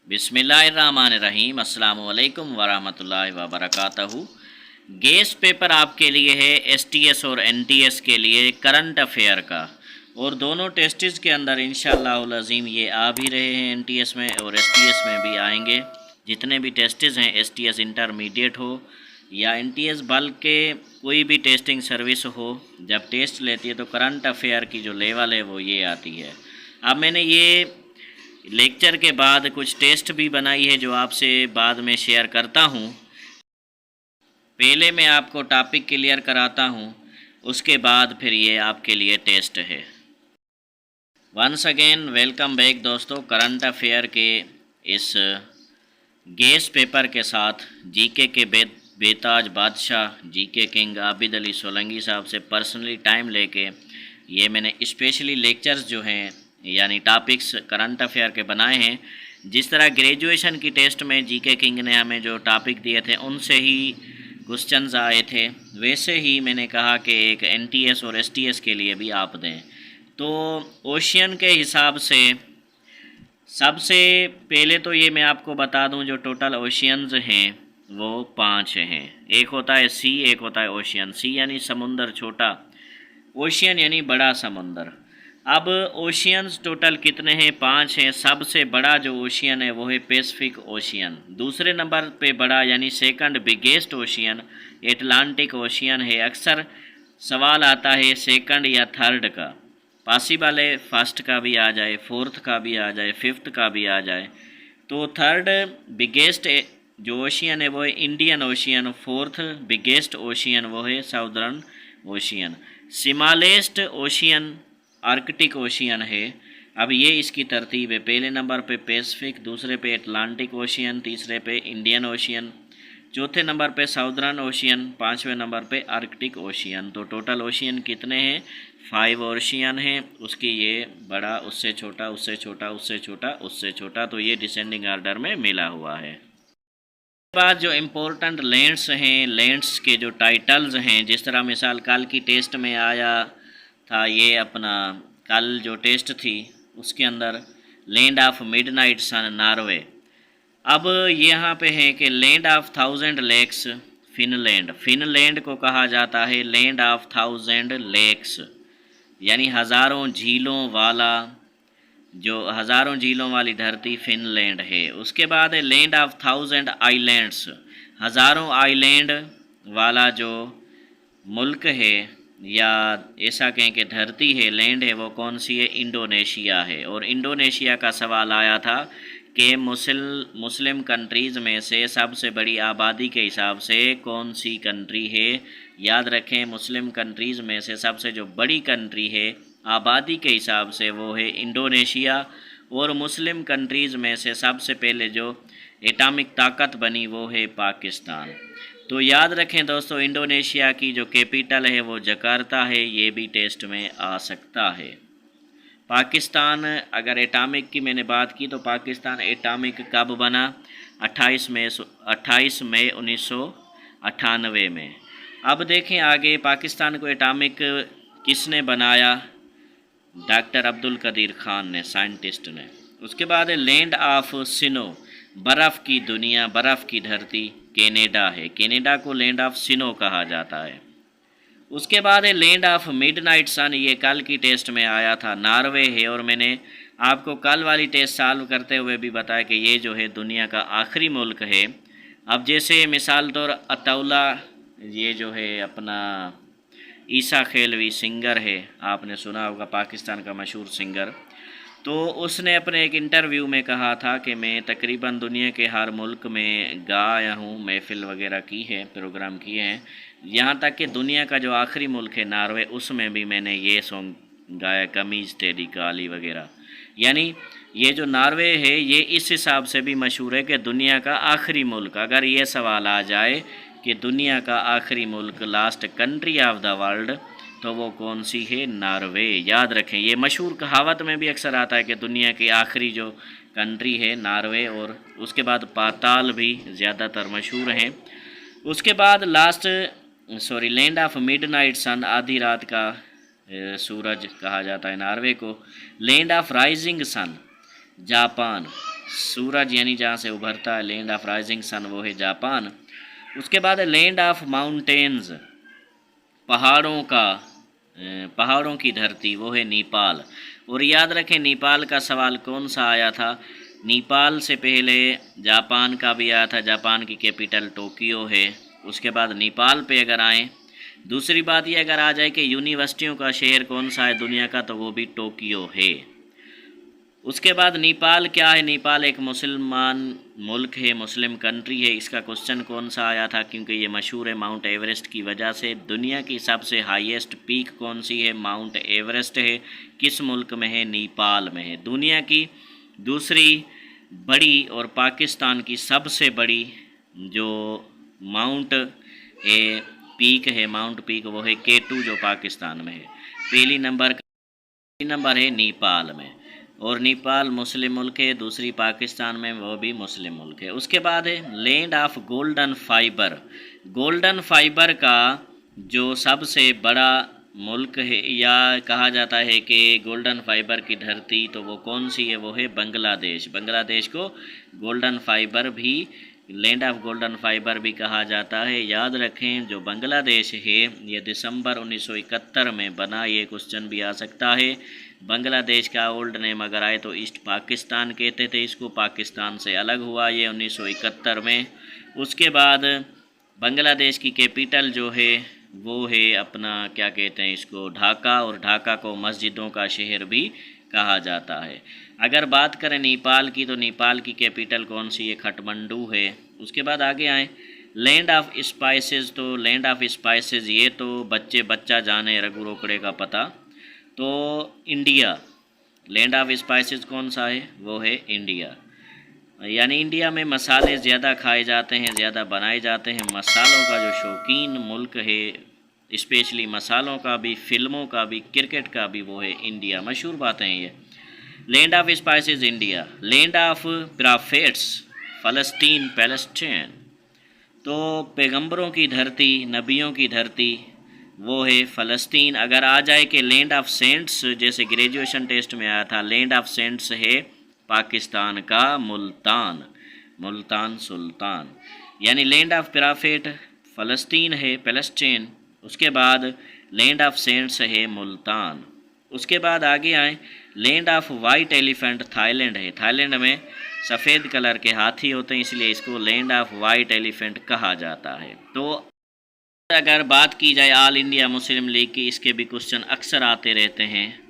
बिस्मिल्लाहिर्रहमानिर्रहीम अस्सलाम वालेकुम वरहमतुल्लाहि वबरकातहू। गेस्ट पेपर आपके लिए है एसटीएस और एनटीएस के लिए करंट अफेयर का, और दोनों टेस्ट्स के अंदर इंशाअल्लाह अज़ीम ये आ भी रहे हैं, एनटीएस में और एसटीएस में भी आएंगे। जितने भी टेस्ट्स हैं, एसटीएस इंटरमीडिएट हो या एनटीएस बल्कि कोई भी टेस्टिंग सर्विस हो, जब टेस्ट लेती है तो करंट अफेयर की जो लेवल है वो ये आती है। अब मैंने ये लेक्चर के बाद कुछ टेस्ट भी बनाई है जो आपसे बाद में शेयर करता हूँ। पहले मैं आपको टॉपिक क्लियर कराता हूँ, उसके बाद फिर ये आपके लिए टेस्ट है। वंस अगेन वेलकम बैक दोस्तों, करंट अफेयर के इस गेस्ट पेपर के साथ जीके के बेताज बादशाह जीके किंग आबिद अली सोलंकी साहब से पर्सनली टाइम लेके ये मैंने स्पेशली लेक्चर्स जो हैं यानी टॉपिक्स करंट अफेयर के बनाए हैं। जिस तरह ग्रेजुएशन की टेस्ट में जीके किंग ने हमें जो टॉपिक दिए थे उनसे ही क्वेश्चंस आए थे, वैसे ही मैंने कहा कि एक एनटीएस और एसटीएस के लिए भी आप दें। तो ओशियन के हिसाब से सबसे पहले तो ये मैं आपको बता दूं, जो टोटल ओशियंस हैं वो 5 हैं। एक होता है सी, एक होता है ओशियन। सी यानी समुंदर छोटा, ओशियन यानी बड़ा समुंदर। अब ओशियंस टोटल कितने हैं? 5 हैं। सबसे बड़ा जो ओशियन है वो है पैसिफिक ओशियन। दूसरे नंबर पे बड़ा यानी second biggest ocean Atlantic ocean है। अक्सर सवाल आता है सेकंड या थर्ड का, पॉसिबल है फर्स्ट का भी आ जाए, फोर्थ का भी आ जाए, फिफ्थ का भी आ जाए। तो थर्ड बिगेस्ट जो ओशियन है वो है Indian ocean, fourth biggest ocean वो है southern ocean. Smallest ocean Arctic ocean है। अब ये इसकी तरतीब है, पहले नंबर पे पैसिफिक, दूसरे पे अटलांटिक ओशियन, तीसरे पे इंडियन ओशियन, चौथे नंबर पे साउदर्न ओशियन, पाँचवें नंबर पे आर्कटिक ओशियन। तो टोटल ओशियन कितने हैं? 5 ओशियन हैं। उसकी ये बड़ा, उससे छोटा, उससे छोटा, उससे छोटा, उससे छोटा, तो ये डिसेंडिंग ऑर्डर में मिला हुआ है। बाद जो इम्पोर्टेंट लैंड्स हैं, लैंड्स के जो टाइटल्स हैं, जिस तरह मिसाल कल की टेस्ट में आया था, ये अपना कल जो टेस्ट थी उसके अंदर land of midnight sun Norway. अब यहाँ पे है कि land of 1000 lakes Finland. Finland को कहा जाता है लैंड ऑफ 1000 लेक्स, यानी हज़ारों झीलों वाला, जो हज़ारों झीलों वाली धरती फिनलैंड है। उसके बाद है लैंड ऑफ 1000 आइलैंड्स, हज़ारों आइलैंड वाला जो मुल्क है या ऐसा कहें कि धरती है, लैंड है, वो कौन सी है? इंडोनेशिया है। और इंडोनेशिया का सवाल आया था कि मुस्लिम कंट्रीज़ में से सबसे बड़ी आबादी के हिसाब से कौन सी कंट्री है? याद रखें, मुस्लिम कंट्रीज़ में से सबसे जो बड़ी कंट्री है आबादी के हिसाब से वो है इंडोनेशिया, और मुस्लिम कंट्रीज़ में से सबसे पहले जो एटॉमिक ताकत बनी वो है पाकिस्तान। तो याद रखें दोस्तों, इंडोनेशिया की जो कैपिटल है वो जकार्ता है। ये भी टेस्ट में आ सकता है। पाकिस्तान, अगर एटॉमिक की मैंने बात की तो पाकिस्तान एटॉमिक कब बना? 28 मई 1998 में। अब देखें आगे, पाकिस्तान को एटॉमिक किसने बनाया? डॉक्टर अब्दुल कदीर खान ने, साइंटिस्ट ने। उसके बाद है लैंड ऑफ सिनो, बर्फ़ की दुनिया, बर्फ़ की धरती, कनाडा है। कनाडा को लैंड ऑफ सिनो कहा जाता है। उसके बाद है लैंड ऑफ मिडनाइट सन, ये कल की टेस्ट में आया था, नॉर्वे है। और मैंने आपको कल वाली टेस्ट सॉल्व करते हुए भी बताया कि ये जो है दुनिया का आखिरी मुल्क है। अब जैसे मिसाल तौर अतौला, ये जो है अपना ईसा खेलवी सिंगर है, आपने सुना होगा, पाकिस्तान का मशहूर सिंगर। तो उसने अपने एक इंटरव्यू में कहा था कि मैं तकरीबन दुनिया के हर मुल्क में गाया हूँ, महफिल वगैरह की है, प्रोग्राम किए हैं, यहाँ तक कि दुनिया का जो आखिरी मुल्क है नॉर्वे, उसमें भी मैंने ये सॉन्ग गाया, कमीज़ तेरी काली वगैरह। यानी ये जो नॉर्वे है ये इस हिसाब से भी मशहूर है कि दुनिया का आखिरी मुल्क। अगर ये सवाल आ जाए कि दुनिया का आखिरी मुल्क, last country of the world, तो वो कौन सी है? नॉर्वे। याद रखें, ये मशहूर कहावत में भी अक्सर आता है कि दुनिया की आखिरी जो कंट्री है नॉर्वे, और उसके बाद पाताल भी ज़्यादातर मशहूर हैं। उसके बाद लैंड ऑफ मिडनाइट सन, आधी रात का सूरज कहा जाता है नॉर्वे को। Land of rising sun, Japan. सूरज यानी जहाँ से उभरता है, लैंड ऑफ राइजिंग सन, वो है जापान। उसके बाद है लैंड ऑफ माउंटेन्स, पहाड़ों की धरती, वो है नेपाल। और याद रखें नेपाल का सवाल कौन सा आया था, नेपाल से पहले जापान का भी आया था, जापान की कैपिटल टोक्यो है। उसके बाद नेपाल पे अगर आएँ, दूसरी बात ये अगर आ जाए कि यूनिवर्सिटियों का शहर कौन सा है दुनिया का, तो वो भी टोक्यो है। उसके बाद नेपाल क्या है, नेपाल एक मुसलमान मुल्क है, मुस्लिम कंट्री है। इसका क्वेश्चन कौन सा आया था, क्योंकि ये मशहूर है माउंट एवरेस्ट की वजह से। दुनिया की सबसे हाईएस्ट पीक कौन सी है, माउंट एवरेस्ट है। किस मुल्क में है, नेपाल में है। दुनिया की दूसरी बड़ी और पाकिस्तान की सबसे बड़ी जो माउंट है, पीक है, माउंट पीक, वो है K2 जो पाकिस्तान में है। पहली नंबर है नेपाल में, और नेपाल मुस्लिम मुल्क है। दूसरी पाकिस्तान में, वो भी मुस्लिम मुल्क है। उसके बाद है land of golden fibre. Golden fibre का जो सबसे बड़ा मुल्क है, या कहा जाता है कि गोल्डन फाइबर की धरती, तो वो कौन सी है, वो है बांग्लादेश। बांग्लादेश को गोल्डन फाइबर भी, लैंड ऑफ गोल्डन फाइबर भी कहा जाता है। याद रखें जो बांग्लादेश है ये दिसंबर 1971 में बना, ये क्वेश्चन भी आ सकता है। बांग्लादेश का ओल्ड नेम अगर आए तो ईस्ट पाकिस्तान कहते थे इसको, पाकिस्तान से अलग हुआ ये 1971 में। उसके बाद बांग्लादेश की कैपिटल जो है वो है अपना, क्या कहते हैं इसको, ढाका। और ढाका को मस्जिदों का शहर भी कहा जाता है। अगर बात करें नेपाल की, तो नेपाल की कैपिटल कौन सी है, काठमांडू है। उसके बाद आगे आए लैंड ऑफ स्पाइसेस। तो लैंड ऑफ स्पाइसेस ये तो बच्चा जाने रघु रोकड़े का पता, तो इंडिया। लैंड ऑफ स्पाइसेस कौन सा है, वो है इंडिया। यानी इंडिया में मसाले ज़्यादा खाए जाते हैं, ज़्यादा बनाए जाते हैं। मसालों का जो शौकीन मुल्क है, स्पेशली मसालों का भी, फिल्मों का भी, क्रिकेट का भी, वो है इंडिया। मशहूर बातें हैं ये। Land of spices India. Land of profits Palestine. तो पैगंबरों की धरती, नबियों की धरती, वो है फ़लस्तीन। अगर आ जाए कि लैंड ऑफ सेंट्स, जैसे ग्रेजुएशन टेस्ट में आया था, लैंड ऑफ सेंट्स है पाकिस्तान का मुल्तान सुल्तान। यानी लैंड ऑफ प्रॉफिट फ़लस्तीन है, पैलेस्टीन। उसके बाद लैंड ऑफ सेंट्स है मुल्तान। उसके बाद आगे आए land of white elephant, Thailand है। थाईलैंड में सफ़ेद कलर के हाथी होते हैं, इसलिए इसको लैंड ऑफ वाइट एलिफेंट कहा जाता है। तो अगर बात की जाए ऑल इंडिया मुस्लिम लीग की, इसके भी क्वेश्चन अक्सर आते रहते हैं।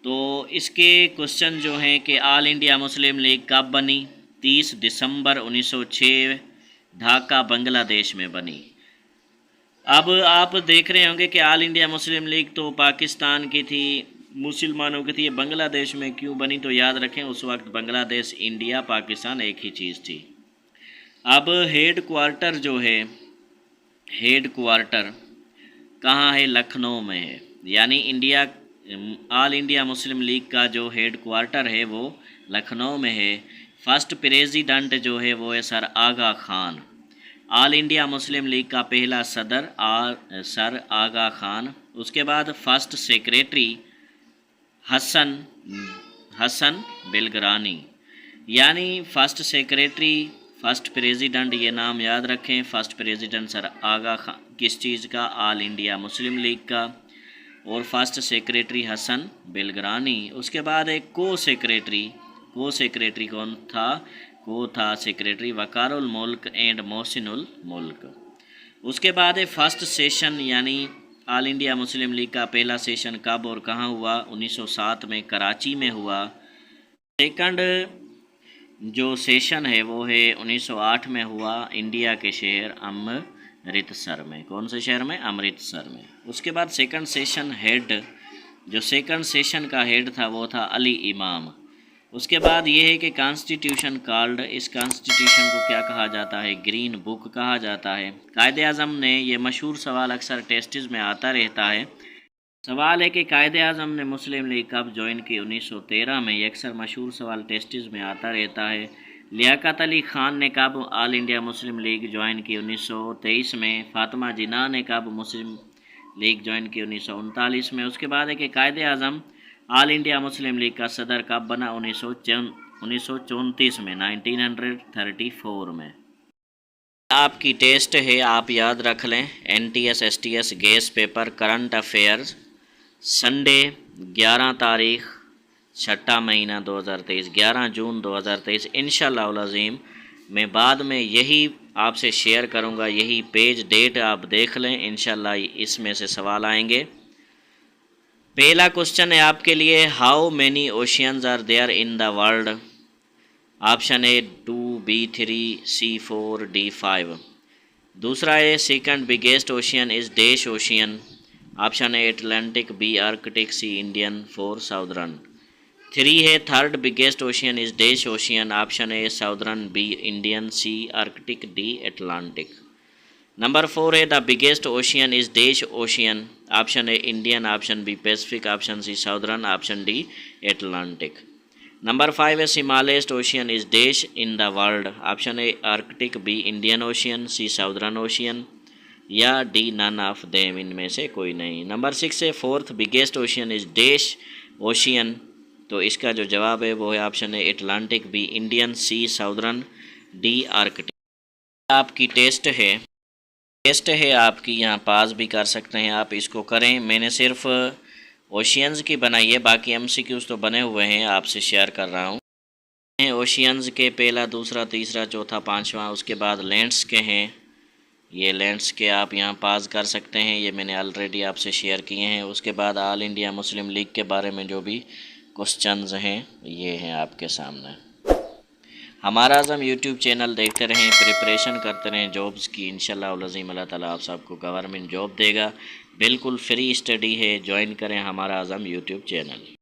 तो इसके क्वेश्चन जो हैं कि ऑल इंडिया मुस्लिम लीग कब बनी, 30 दिसंबर 1906 ढाका बांग्लादेश में बनी। अब आप देख रहे होंगे कि ऑल इंडिया मुस्लिम लीग तो पाकिस्तान की थी, मुसलमानों की थी, ये बांग्लादेश में क्यों बनी, तो याद रखें उस वक्त बांग्लादेश, इंडिया, पाकिस्तान एक ही चीज़ थी। अब हेड क्वार्टर जो है, हेड क्वार्टर कहाँ है, लखनऊ में है। यानी India, all India Muslim League का जो हेड क्वार्टर है वो लखनऊ में है। फर्स्ट प्रेसिडेंट जो है वो है sir Aga Khan. All India Muslim League का पहला सदर सर आगा खान। उसके बाद फर्स्ट सेक्रेटरी हसन बिलगरानी। यानी फर्स्ट सेक्रेटरी, फर्स्ट प्रेसिडेंट, ये नाम याद रखें। First president sir Aga Khan किस चीज़ का, ऑल इंडिया मुस्लिम लीग का। और फर्स्ट सेक्रेटरी हसन बिलगरानी। उसके बाद एक को सेक्रेटरी कौन था, को था सेक्रेटरी वकारुल मुल्क एंड मोहसिनुल मुल्क। उसके बाद है फर्स्ट सेशन, यानी ऑल इंडिया मुस्लिम लीग का पहला सेशन कब और कहाँ हुआ, 1907 में कराची में हुआ। सेकंड जो सेशन है वो है 1908 में हुआ इंडिया के शहर अमृतसर में। कौन से शहर में, अमृतसर में। उसके बाद सेकंड सेशन हेड, जो सेकंड सेशन का हेड था वो था अली इमाम। उसके बाद ये है कि कॉन्स्टिट्यूशन कॉल्ड, इस कॉन्स्टिट्यूशन को क्या कहा जाता है, ग्रीन बुक कहा जाता है। कायदे आज़म ने, ये मशहूर सवाल अक्सर टेस्टिस में आता रहता है, सवाल है कि कायदे आज़म ने मुस्लिम लीग कब ज्वाइन की, 1913 में। ये अक्सर मशहूर सवाल टेस्टिस में आता रहता है। लियाकत अली ख़ान ने कब all India Muslim league join की, 1923 में। फातिमा जिन्ना ने कब मुस्लिम लीग ज्वाइन की, 1939 में। उसके बाद है कि कायदे आज़म ऑल इंडिया मुस्लिम लीग का सदर कब बना, 1934 में, 1934 में। आपकी टेस्ट है, आप याद रख लें, NTS STS gas paper current affairs, Sunday 11 तारीख 6 महीना 2023, 11 जून 2023। इंशाअल्लाह उल अज़ीम मैं बाद में यही आपसे शेयर करूंगा, यही पेज डेट आप देख लें, इंशाअल्लाह इसमें से सवाल आएंगे। पहला क्वेश्चन है आपके लिए, how many oceans are there in the world? Option A 2, B 3, C 4, D 5। दूसरा है, second biggest ocean is dash ocean. Option A Atlantic, B Arctic, C Indian, 4 southern. 3 है, third biggest ocean is dash ocean. Option A southern, B Indian, C Arctic, D Atlantic. Number 4 है, the biggest ocean is dash ocean. Option A Indian, option B Pacific, option C southern, option D Atlantic. Number 5 है, smallest ocean is dash in the world. Option A Arctic, B Indian ocean, C southern ocean, या D none of them, इनमें से कोई नहीं। Number 6 है, fourth biggest ocean is dash ocean. तो इसका जो जवाब है वो है option A Atlantic, B Indian, C southern, D Arctic. आपकी टेस्ट है आपकी, यहाँ पास भी कर सकते हैं आप, इसको करें। मैंने सिर्फ ओशियंस की बनाई है, बाकी MCQs तो बने हुए हैं, आपसे शेयर कर रहा हूँ। ओशियंस के पहला, दूसरा, तीसरा, चौथा, पांचवा, उसके बाद लैंड्स के हैं। ये लैंड्स के आप यहाँ पास कर सकते हैं, ये मैंने ऑलरेडी आपसे शेयर किए हैं। उसके बाद ऑल इंडिया मुस्लिम लीग के बारे में जो भी क्वेश्चंस हैं ये हैं आपके सामने। हमारा आज़म यूट्यूब चैनल देखते रहें, प्रिपरेशन करते रहें जॉब्स की। इंशाअल्लाह उल अज़ीम अल्लाह ताला आप सबको गवर्नमेंट जॉब देगा। बिल्कुल फ्री स्टडी है, ज्वाइन करें हमारा आज़म यूट्यूब चैनल।